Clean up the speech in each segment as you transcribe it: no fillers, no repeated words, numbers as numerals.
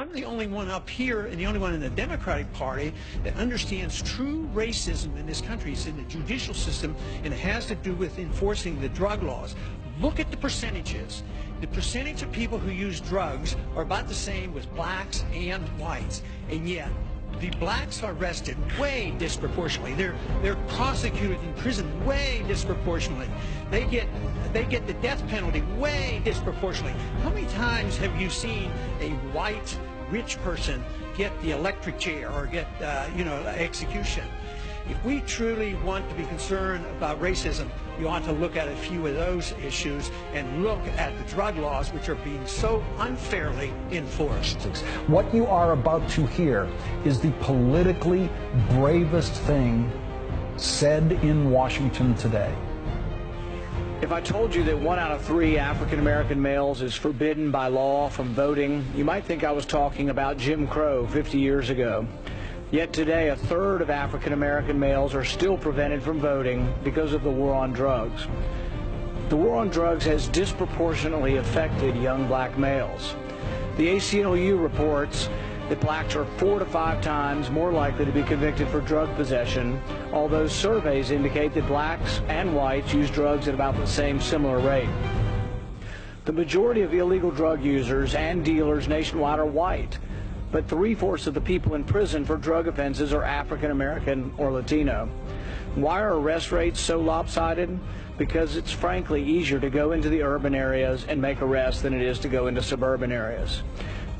I'm the only one up here and the only one in the Democratic Party that understands true racism in this country. It's in the judicial system, and it has to do with enforcing the drug laws. Look at the percentages. The percentage of people who use drugs are about the same with blacks and whites, and yet the blacks are arrested way disproportionately. They're prosecuted in prison way disproportionately. They get the death penalty way disproportionately. How many times have you seen a white rich person get the electric chair or get execution? If we truly want to be concerned about racism, you ought to look at a few of those issues and look at the drug laws, which are being so unfairly enforced. What you are about to hear is the politically bravest thing said in Washington today. If I told you that 1 out of 3 African-American males is forbidden by law from voting, you might think I was talking about Jim Crow 50 years ago. Yet today, 1/3 of African-American males are still prevented from voting because of the war on drugs. The war on drugs has disproportionately affected young black males. The ACLU reports that blacks are 4 to 5 times more likely to be convicted for drug possession, although surveys indicate that blacks and whites use drugs at about the same similar rate. The majority of illegal drug users and dealers nationwide are white, but 3/4 of the people in prison for drug offenses are African American or Latino. Why are arrest rates so lopsided? Because it's frankly easier to go into the urban areas and make arrests than it is to go into suburban areas.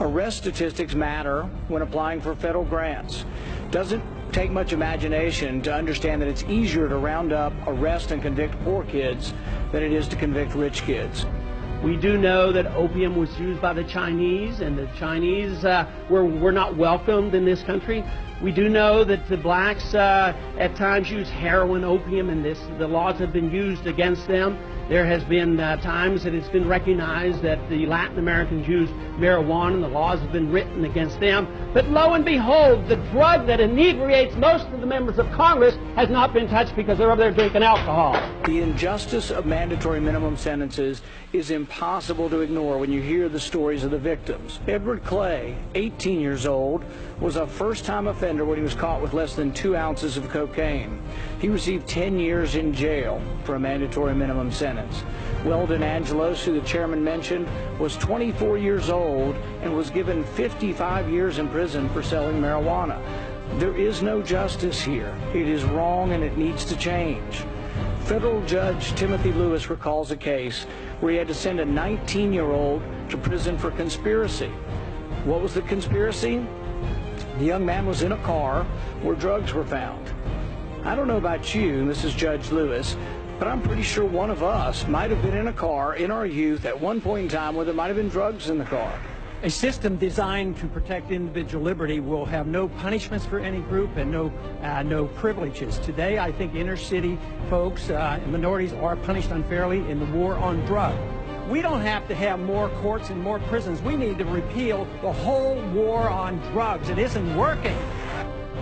Arrest statistics matter when applying for federal grants. Doesn't take much imagination to understand that it's easier to round up, arrest, and convict poor kids than it is to convict rich kids. We do know that opium was used by the Chinese, and the Chinese were not welcomed in this country. We do know that the blacks at times use heroin, opium, and the laws have been used against them. There has been times that it's been recognized that the Latin Americans use marijuana, and the laws have been written against them. But lo and behold, the drug that inebriates most of the members of Congress has not been touched because they're over there drinking alcohol. The injustice of mandatory minimum sentences is impossible to ignore when you hear the stories of the victims. Edward Clay, 18 years old, was a first-time offender when he was caught with less than 2 ounces of cocaine. He received 10 years in jail for a mandatory minimum sentence. Weldon Angelos, who the chairman mentioned, was 24 years old and was given 55 years in prison for selling marijuana. There is no justice here. It is wrong and it needs to change. Federal Judge Timothy Lewis recalls a case where he had to send a 19-year-old to prison for conspiracy. What was the conspiracy? The young man was in a car where drugs were found. I don't know about you, Mrs. Judge Lewis, but I'm pretty sure one of us might have been in a car in our youth at one point in time where there might have been drugs in the car. A system designed to protect individual liberty will have no punishments for any group and no privileges. Today, I think inner city folks and minorities are punished unfairly in the war on drugs. We don't have to have more courts and more prisons. We need to repeal the whole war on drugs. It isn't working.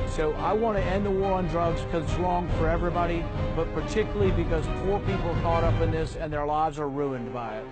So I want to end the war on drugs because it's wrong for everybody, but particularly because poor people are caught up in this and their lives are ruined by it.